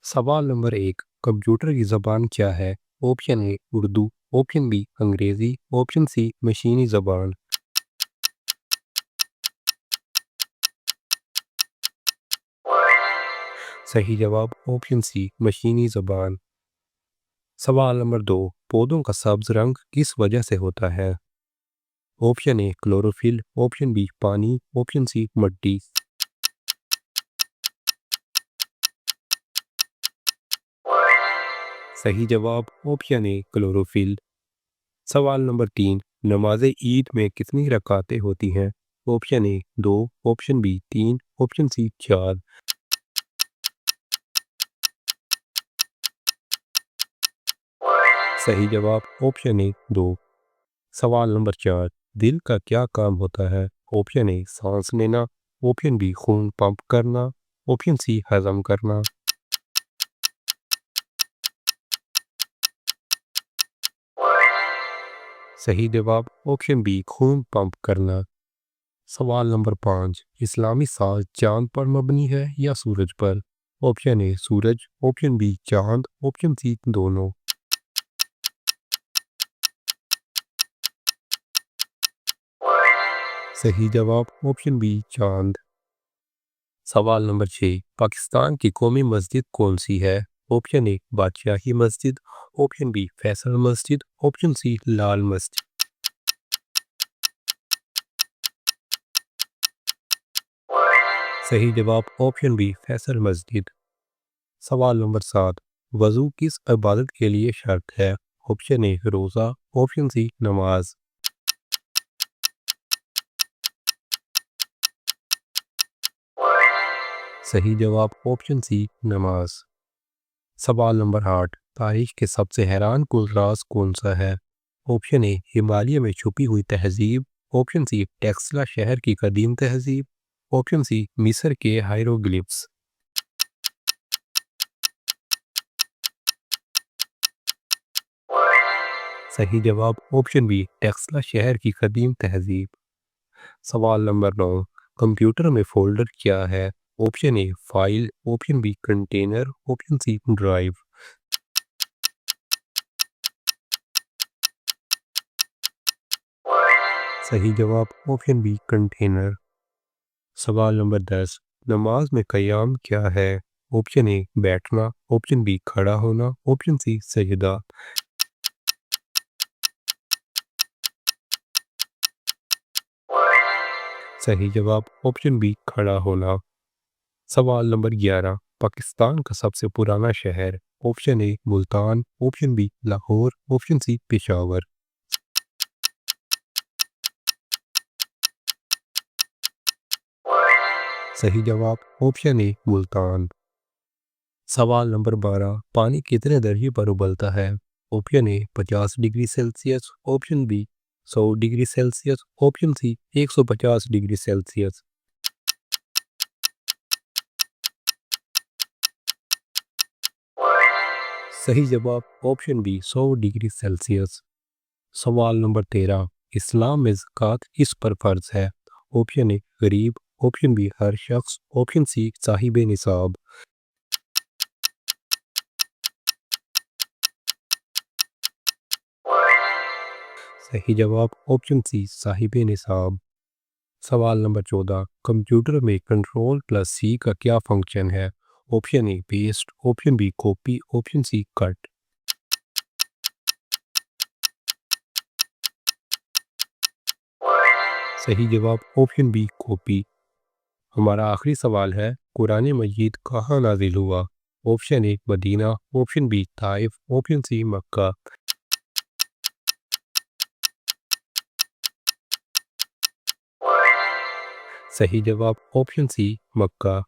سوال number 1، computer کی زبان کیا ہے؟ آپشن اے اردو، آپشن بی انگریزی، آپشن سی مشینی زبان۔ صحیح جواب آپشن سی مشینی زبان۔ سوال نمبر 2، پودوں کا سبز رنگ کس وجہ سے ہوتا ہے؟ آپشن اے کلوروفل، آپشن بی پانی، آپشن سی مٹی۔ صحیح جواب آپشن اے کلوروفل۔ سوال نمبر 3، نماز عید میں کتنی رکعتیں ہوتی ہیں؟ آپشن اے 2، آپشن بی 3، آپشن سی 4۔ صحیح جواب آپشن اے 2۔ سوال نمبر 4، دل کا کیا کام ہوتا ہے؟ آپشن اے سانس لینا، آپشن بی خون پمپ کرنا، آپشن سی ہضم کرنا۔ صحیح جواب آپشن بی خون پمپ کرنا۔ سوال نمبر 5، اسلامی سال چاند پر مبنی ہے یا سورج پر؟ آپشن اے سورج، آپشن بی چاند، آپشن سی دونوں۔ صحیح جواب آپشن بی چاند۔ سوال نمبر 6، پاکستان کی قومی مسجد کون سی ہے؟ آپشن اے بادشاہی مسجد، آپشن بی فیصل مسجد، آپشن سی لال مسجد۔ صحیح جواب آپشن بی فیصل مسجد۔ سوال نمبر 7، وضو کس عبادت کے لیے شرط ہے؟ آپشن اے روزہ، آپشن سی نماز۔ صحیح جواب آپشن سی نماز۔ سوال نمبر 8، تاریخ کے سب سے حیران کن راز کون سا ہے؟ آپشن اے ہمالیہ میں چھپی ہوئی تہذیب، آپشن سی ٹیکسلا شہر کی قدیم تہذیب، آپشن سی مصر کے ہائیروگلفس۔ صحیح جواب آپشن بی ٹیکسلا شہر کی قدیم تہذیب۔ سوال نمبر 9، کمپیوٹر میں فولڈر کیا ہے؟ Option A file, option B container, option C drive. صحیح جواب آپشن بی کنٹینر۔ سوال نمبر 10، نماز میں قیام کیا ہے؟ آپشن اے بیٹھنا، آپشن بی کھڑا ہونا، آپشن سی سجدہ۔ صحیح جواب آپشن بی کھڑا ہونا۔ سوال نمبر 11، پاکستان کا سب سے پرانا شہر؟ Option A Multan, option B Lahore, option C Peshawar. صحیح جواب آپشن اے ملتان۔ سوال نمبر 12، پانی کتنے درجے پر ابلتا ہے؟ Option A 50 degree Celsius, option B 100 degree Celsius, option C 150 degree Celsius. صحیح جواب آپشن بی 100 ڈگری سیلسیس۔ سوال نمبر 13، اسلام میں زکوٰۃ کس پر فرض ہے؟ آپشن اے غریب، آپشن بی ہر شخص، آپشن سی صاحب نصاب۔ صحیح جواب آپشن سی صاحب نصاب۔ سوال نمبر 14، کمپیوٹر میں کنٹرول پلس سی کا کیا فنکشن ہے؟ Option A paste, option B copy, option C cut. صحیح جواب آپشن بی کاپی۔ ہمارا آخری سوال ہے، قرآن مجید کہاں نازل ہوا؟ Option A Madinah, option B Taif, option C Makkah. صحیح جواب آپشن سی مکہ۔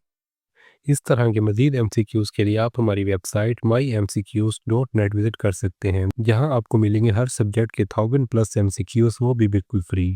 اس طرح کے مزید ایم سی کیوز کے لیے آپ ہماری ویب سائٹ mymcqs.net وزٹ کر سکتے ہیں، جہاں آپ کو ملیں گے ہر سبجیکٹ کے 1000+ ایم سی کیوز، وہ بھی بالکل فری۔